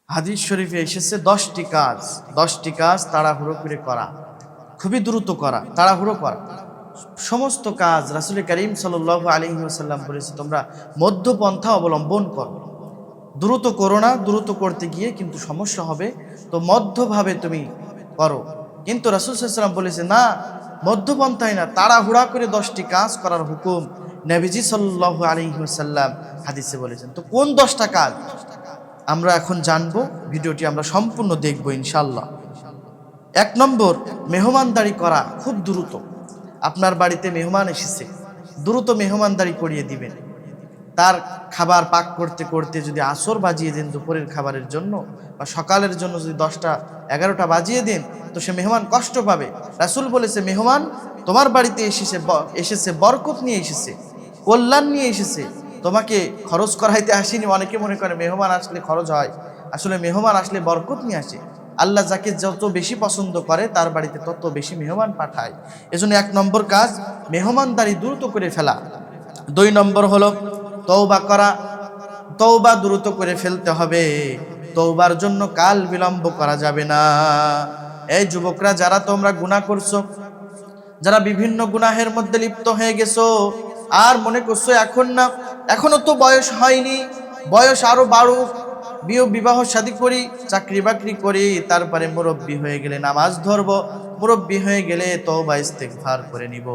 হাদিস শরীফে এসেছে 10টি কাজ তাড়াহুড়ো করে করা, খুবই দ্রুত করা, তাড়াহুড়ো করা। সমস্ত কাজ রাসূল করিম সাল্লাল্লাহু আলাইহি ওয়াসাল্লাম বলেছে তোমরা মধ্যপন্থা অবলম্বন করো, দ্রুত করো না। দ্রুত করতে গিয়ে কিন্তু সমস্যা হবে, তো মধ্যভাবে তুমি করো। কিন্তু রাসূল সাল্লাল্লাহু আলাইহি ওয়াসাল্লাম বলেছে না, মধ্যপন্থায় না, তাড়াহুড়া করে 10টি কাজ করার হুকুম নবীজি সাল্লাল্লাহু আলাইহি ওয়াসাল্লাম হাদিসে বলেছেন। তো কোন 10টা কাজ আমরা এখন জানবো, ভিডিওটি আমরা সম্পূর্ণ দেখব ইনশাআল্লাহ। 1 নম্বর, মেহমানদারি করা খুব দ্রুত। আপনার বাড়িতে মেহমান এসেছে, দ্রুত মেহমানদারি করিয়ে দিবেন। তার খাবার পাক করতে করতে যদি আসর বাজিয়ে দেন দুপুরের খাবারের জন্য, বা সকালের জন্য যদি 10টা 11টা বাজিয়ে দেন, তো সে মেহমান কষ্ট পাবে। রাসূল বলেছে মেহমান তোমার বাড়িতে এসেছে বরকত নিয়ে এসেছে, কল্যাণ নিয়ে এসেছে, তোমাকে খরচ করাইতে আসেনি। অনেকে মনে করে মেহমান আসলে খরচ হয়, আসলে মেহমান আসলে বরকত নিয়ে আসে। আল্লাহ যাকে যত বেশি পছন্দ করে তার বাড়িতে তত বেশি মেহমান পাঠায়। এজন্য 1 নম্বর কাজ মেহমানদারি দ্রুত করে ফেলা। 2 নম্বর হলো তওবা করা। তওবা দ্রুত করে ফেলতে হবে, তওবার জন্য কাল বিলম্ব করা যাবে না। এই যুবকরা, যারা তোমরা গুনাহ করছো, যারা বিভিন্ন গুনাহের মধ্যে লিপ্ত হয়ে গেছো, আর মনে করছো এখন না, এখনো তো বয়স হয়নি, বয়স আরো বাড়ুক, বিবাহ শাদী করি, চাকরি বাকরি করি, তারপরে মুরব্বি হয়ে গেলে নামাজ ধরবো, মুরব্বি হয়ে গেলে তওবা ইস্তেগফার করে নিব।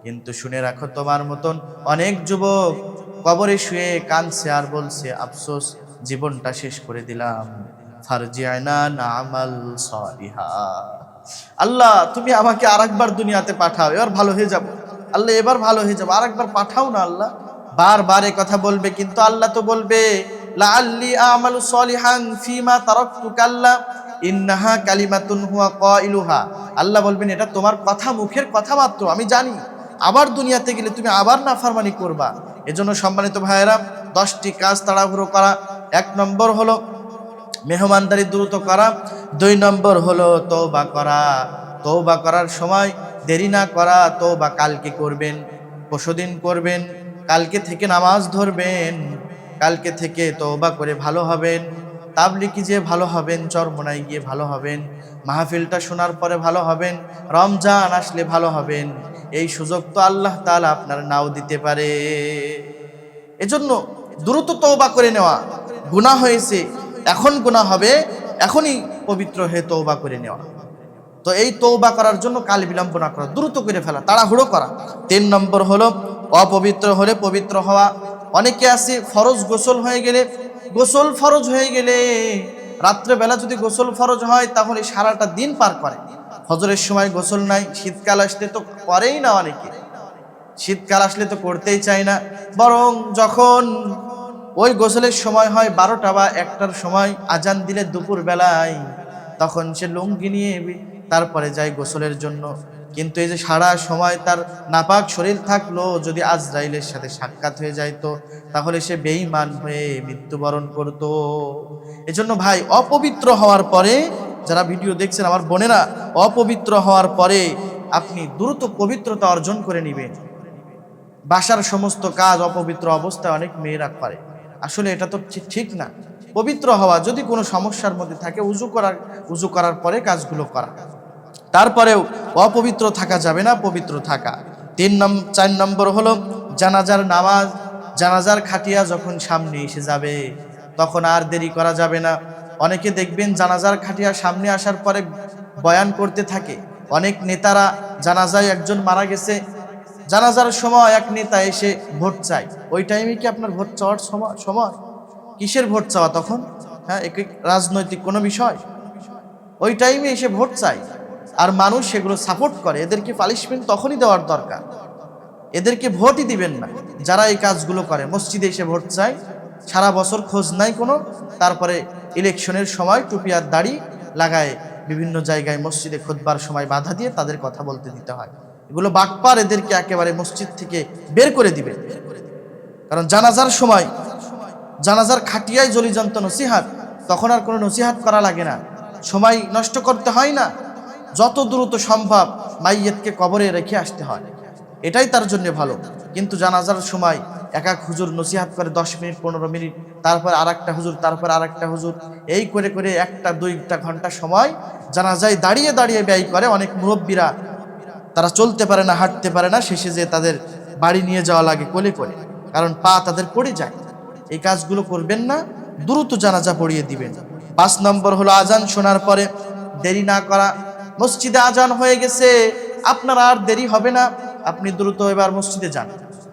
কিন্তু শুনে রাখো, তোমার মতন অনেক যুবক কবরে শুয়ে কাঁদছে আর বলছে আফসোস, জীবনটা শেষ করে দিলাম, ফারজিআনা না'মাল সালিহা। আল্লাহ তুমি আমাকে আরেকবার দুনিয়াতে পাঠাও, এবার ভালো হয়ে যাব। আল্লাহ এবার ভালো হয়ে যাব, আরেকবার পাঠাও না আল্লাহ। বারবার এই কথা বলবে, কিন্তু আল্লাহ তো বলবে লাআল্লি আমালু সলিহান ফিমা তারাকতু কাল্লা ইন্নাহা কালিমাতুন হুয়া কাইলুহা। আল্লাহ বলবেন এটা তোমার কথা, মুখের কথা মাত্র, আমি জানি আবার দুনিয়াতে গেলে তুমি আবার নাফরমানি করবা। এজন্য সম্মানিত ভাইয়েরা, 10টি কাজ তাড়াহুড়ো করা। 1 নম্বর হলো মেহমানদারি দ্রুত করা। 2 নম্বর হলো তওবা করা। তওবা করার সময় দেরি না করা। তওবা কালকে করবেন, পরশুদিন করবেন, কালকে থেকে নামাজ ধরবেন, কালকে থেকে তওবা করে ভালো হবেন, তাবলিগে যে ভালো হবেন, চরমোনাই গিয়ে ভালো হবেন, মাহফিলটা শোনার পরে ভালো হবেন, রমজান আসলে ভালো হবেন। এই সুযোগ তো আল্লাহ তাআলা আপনার নাও দিতে পারে। এজন্য দ্রুত তওবা করে নেওয়া। গুনাহ হয়েছে, এখন গুনাহ হবে, এখনই পবিত্র হয়ে তওবা করে নেওয়া। তো এই তওবা করার জন্য কাল বিলম্ব না করা, দ্রুত করে ফেলা, তাড়াহুড়ো করা। 3 নম্বর হলো অপবিত্র হলে পবিত্র হওয়া। অনেকে আছে ফরজ গোসল হয়ে গেলে, গোসল ফরজ হয়ে গেলে রাত্রেবেলা যদি গোসল ফরজ হয় তাহলে সারাটা দিন পার করে। ফজরের সময় গোসল নাই, শীতকাল আসলে তো করেই না অনেকে, শীতকাল আসলে তো করতেই চায় না, বরং যখন ওই গোসলের সময় হয় 12টা বা 1টার সময়, আজান দিলে দুপুর বেলায়, তখন সে লুঙ্গি নিয়ে তারপরে যায় গোসলের জন্য। কিন্তু এই যে সারা সময় তার নাপাক শরীর থাকলো, যদি আজরাইলের সাথে সাক্ষাৎ হয়ে যাইতো তাহলে সে বেঈমান হয়ে মৃত্যুবরণ করত। এজন্য ভাই, অপবিত্র হওয়ার পরে, যারা ভিডিও দেখছেন আমার বোনেরা, অপবিত্র হওয়ার পরে আপনি দ্রুত পবিত্রতা অর্জন করে নেবেন। বাসার সমস্ত কাজ অপবিত্র অবস্থায় অনেক মেয়েরা করে, আসলে এটা তো ঠিক না। পবিত্র হওয়া, যদি কোনো সমস্যার মধ্যে থাকে উজু করার পরে কাজগুলো করা, তারপরেও অপবিত্র থাকা যাবে না, পবিত্র থাকা। 4 নম্বর হলো জানাজার নামাজ। জানাজার খাটিয়া যখন সামনে এসে যাবে তখন আর দেরি করা যাবে না। অনেকে দেখবেন জানাজার খাটিয়া সামনে আসার পরে বয়ান করতে থাকে। অনেক নেতারা, জানাজায় একজন মারা গেছে, জানাজার সময় এক নেতা এসে ভোট চায়। ওই টাইমে কি আপনার ভোট চাওয়ার সময়? কিসের ভোট চাওয়া তখন? হ্যাঁ, রাজনৈতিক কোনো বিষয়? ওই টাইমে এসে ভোট চায়, আর মানুষ সেগুলো সাপোর্ট করে। এদেরকে পানিশমেন্ট তখনই দেওয়ার দরকার, এদেরকে ভোটই দিবেন না। যারা এই কাজগুলো করে, মসজিদে এসে ভোট চায়, সারা বছর খোঁজ নাই কোনো, তারপরে ইলেকশনের সময় টুপি আর দাড়ি লাগায় বিভিন্ন জায়গায় মসজিদে খুতবার সময় বাধা দিয়ে তাদের কথা বলতে দিতে হয়। এগুলো বাটপার, এদেরকে একেবারে মসজিদ থেকে বের করে দিবে। কারণ জানাজার সময়, জানাজার খাটিয়ায় জলিজন্ত নসিহাত, তখন আর কোনো নসিহাত করা লাগে না, সময় নষ্ট করতে হয় না। যত দ্রুত সম্ভব মাইয়িতকে কবরে রেখে আসতে হয়, এটাই তার জন্য ভালো। কিন্তু জানাজার সময় এক এক হুজুর নসিহাত করে 10 মিনিট 15 মিনিট, তারপর আরেকটা হুজুর, তারপর আরেকটা হুজুর, এই করে করে 1-2 ঘন্টা সময় জানাজায় দাঁড়িয়ে দাঁড়িয়ে ব্যয় করে। অনেক মুরব্বীরা তারা চলতে পারে না, হাঁটতে পারে না, শেষে যে তাদের বাড়ি নিয়ে যাওয়া লাগে কোলে করে, কারণ পা তাদের পড়ে যায়। এই কাজগুলো করবেন না, দ্রুত জানাজা পড়িয়ে দিবেন। 5 নম্বর হলো আজান শোনার পরে দেরি না করা। মসজিদে আজান হয়ে গেছে, আপনার আর দেরি হবে না, আপনি দ্রুত এবার মসজিদে যান।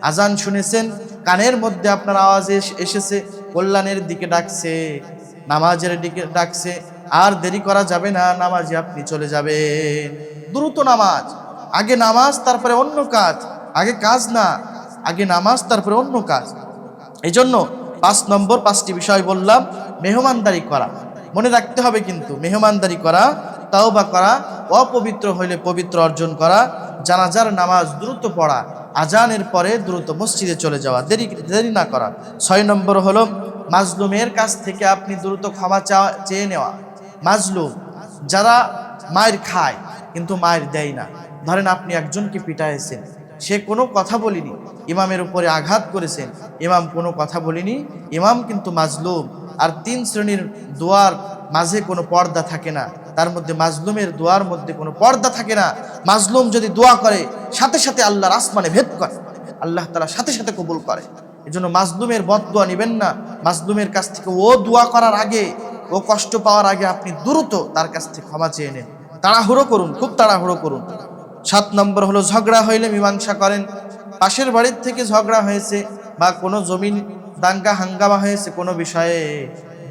আজান শুনেছেন, কানের মধ্যে আপনার আওয়াজ এসেছে, কল্যাণের দিকে ডাকছে, নামাজের দিকে ডাকছে, আর দেরি করা যাবে না, নামাজে আপনি চলে যাবেন। দ্রুত নামাজ, আগে নামাজ তারপরে অন্য কাজ, আগে কাজ না, আগে নামাজ তারপরে অন্য কাজ। এই জন্য 5 নম্বর 5টি বিষয় বললাম। মেহমানদারি করা, মনে রাখতে হবে কিন্তু, মেহমানদারি করা, তাওবা করা, অপবিত্র হইলে পবিত্র অর্জন করা, জানাজার নামাজ দ্রুত পড়া, আজানের পরে দ্রুত মসজিদে চলে যাওয়া, দেরি না করা। 6 নম্বর হলো মাজলুমের কাছ থেকে আপনি দ্রুত ক্ষমা চেয়ে নেওয়া। মাজলুম যারা মায়ের খায় কিন্তু মায়ের দেয় না, ধরেন আপনি একজনকে পিটাইছেন, সে কোনো কথা বলিনি, ইমামের উপরে আঘাত করেছেন, ইমাম কোনো কথা বলিনি, ইমাম কিন্তু মাজলুম। আর 3 শ্রেণীর দোয়ার মাঝে কোনো পর্দা থাকে না, তার মধ্যে মাজলুমের দোয়ার মধ্যে কোনো পর্দা থাকে না। মাজলুম যদি দোয়া করে সাথে সাথে আল্লাহর আসমানে ভেদ করে, আল্লাহ তাআলা সাথে সাথে কবুল করে। এজন্য মাজলুমের বদদোয়া নেবেন না। মাজলুমের কাছ থেকে ও দোয়া করার আগে, ও কষ্ট পাওয়ার আগে আপনি দ্রুত তার কাছ থেকে ক্ষমা চেয়ে নেন, তাড়াহুড়ো করুন, খুব তাড়াহুড়ো করুন। 7 নম্বর হলো ঝগড়া হইলে মীমাংসা করেন। পাশের বাড়ির থেকে ঝগড়া হয়েছে বা কোনো জমিন দাঙ্গা হাঙ্গামা হয়েছে কোনো বিষয়ে,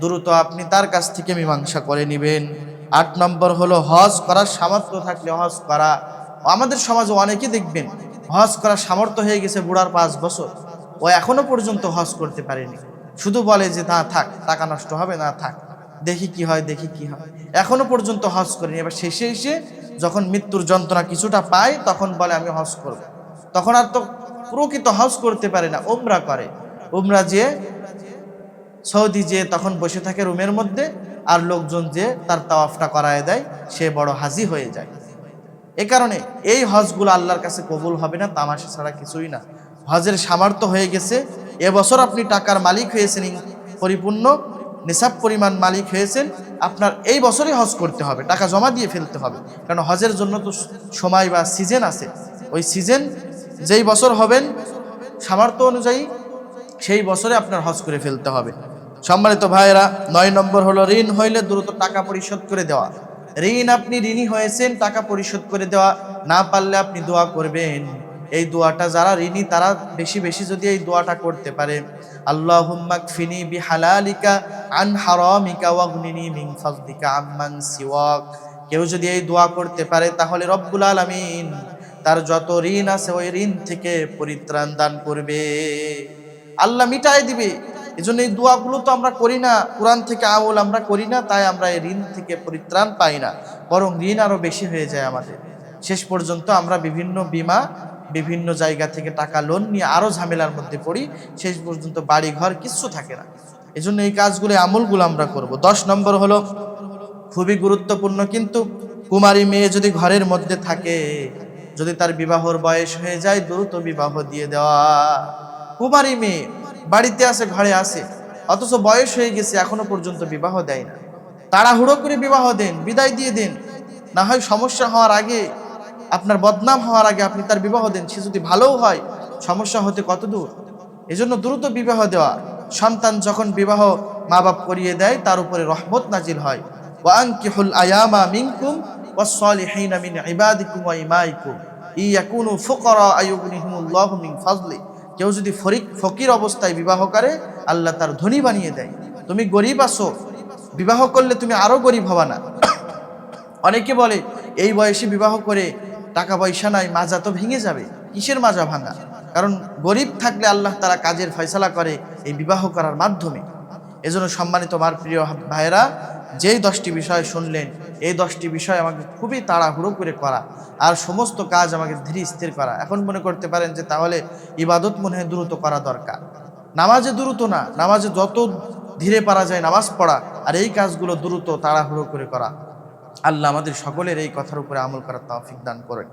দ্রুত আপনি তার কাছ থেকে মীমাংসা করে নেবেন। 8 নম্বর হলো হজ করার সামর্থ্য থাকলে হজ করা। আমাদের সমাজে অনেকে দেখবেন হজ করার সামর্থ্য হয়ে গেছে, বুড়ার 5 বছর, ও এখনো পর্যন্ত হজ করতে পারেনি, শুধু বলে যে না থাক, টাকা নষ্ট হবে, না থাক, দেখি কি হয়, দেখি কি হয়, এখনো পর্যন্ত হজ করেনি। এবার শেষে এসে যখন মৃত্যুর যন্ত্রণা কিছুটা পায়, তখন বলে আমি হজ করব। তখন আর তো প্রকৃত হজ করতে পারে না, উমরা করে। উমরা যে সৌদি যে তখন বসে থাকে রুমের মধ্যে, আর লোকজন যে তার তাওয়াফটা করায় দেয়, সে বড় হাজি হয়ে যায়। এ কারণে এই হজগুলো আল্লাহর কাছে কবুল হবে না, তামাশা ছাড়া কিছুই না। হজের সামর্থ্য হয়ে গেছে, এবছর আপনি টাকার মালিক হয়েছেন, পরিপূর্ণ নিসাব পরিমাণ মালিক হয়েছেন, আপনার এই বছরই হজ করতে হবে, টাকা জমা দিয়ে ফেলতে হবে। কারণ হজের জন্য তো সময় বা সিজন আছে, ওই সিজন যেই বছর হবেন সামর্থ্য অনুযায়ী সেই বছরে আপনার হজ করে ফেলতে হবে। সম্মানিত ভাইয়েরা, 9 নম্বর হলো ঋণ হইলে দ্রুত টাকা পরিশোধ করে দেওয়া। ঋণ আপনি ঋণী হয়েছেন, টাকা পরিশোধ করে দেওয়া, না পারলে আপনি দোয়া করবেন। এই দোয়াটা যারা ঋণী তারা বেশি বেশি যদি এই দোয়াটা করতে পারে, আল্লাহুম্মা কফিনি বিহালালিকা আন হারামিকা ওয়াগনিনি মিন ফাযলিকা আম্মান সিওয়াক। কেউ যদি এই দোয়া করতে পারে তাহলে রব্বুল আলামিন তার যত ঋণ আছে ওই ঋণ থেকে পরিত্রাণ দান করবে, আল্লাহ মিটাই দিবে। এজন্য এই দোয়াগুলো তো আমরা করি না, কোরআন থেকে আমল আমরা করি না, তাই আমরা এই ঋণ থেকে পরিত্রাণ পাই না, বরং ঋণ আরো বেশি হয়ে যায় আমাদের। শেষ পর্যন্ত আমরা বিভিন্ন বীমা, বিভিন্ন জায়গা থেকে টাকা লোন নিয়ে আরো ঝামেলার মধ্যে পড়ি, শেষ পর্যন্ত বাড়ি ঘর কিচ্ছু থাকে না। এজন্য এই কাজগুলো, আমলগুলো আমরা করব। 10 নম্বর হলো খুবই গুরুত্বপূর্ণ, কিন্তু কুমারী মেয়ে যদি ঘরের মধ্যে থাকে, যদি তার বিবাহর বয়স হয়ে যায়, দ্রুত বিবাহ দিয়ে দেওয়া। কুমারী মেয়ে বাড়িতে আছে, ঘরে আছে, অথচ বয়স হয়ে গেছে, এখনো পর্যন্ত বিবাহ দেয় না, তাড়াহুড়ো করে বিবাহ দেন, বিদায় দিয়ে দেন। না হয় সমস্যা হওয়ার আগে, আপনার বদনাম হওয়ার আগে আপনি তার বিবাহ দেন, সে যদি ভালোও হয়, সমস্যা হতে কত দূর। এজন্য দ্রুত বিবাহ দেওয়া। সন্তান যখন বিবাহ মা বাপ করিয়ে দেয়, তার উপরে রহমত নাজিল হয়। ওয়ানকিহুল আয়ামা মিনকুম ওয়াস-সালিহিনা মিন ইবাদিকুম ওয়া ইমাইকুম ইয়াকুনু ফুকারা আয়ুগনিহুমুল্লাহু মিন ফাজলি। কেউ যদি ফকির অবস্থায় বিবাহ করে, আল্লাহ তার ধনী বানিয়ে দেয়। তুমি গরিব আছো, বিবাহ করলে তুমি আরো গরিব হবা না। অনেকে বলে এই বয়সে বিবাহ করে টাকা পয়সা নাই, মাজা তো ভেঙে যাবে। কিসের মাজা ভাঙা? কারণ গরিব থাকলে আল্লাহ তাআলা কাজের ফয়সালা করে এই বিবাহ করার মাধ্যমে। এজন্য সম্মানিত আমার প্রিয় ভাইয়েরা, যেই 10টি বিষয় শুনলেন, এই 10টি বিষয় আমাকে খুবই তাড়াহুড়ো করে করা, আর সমস্ত কাজ আমাকে ধীরে স্থির করা। এখন মনে করতে পারেন যে তাহলে ইবাদত মনে হয় দ্রুত করা দরকার। নামাজে দ্রুত না, নামাজে যত ধীরে পারা যায় নামাজ পড়া, আর এই কাজগুলো দ্রুত তাড়াহুড়ো করে করা। আল্লাহ আমাদের সকলের এই কথার উপরে আমল করার তৌফিক দান করেন।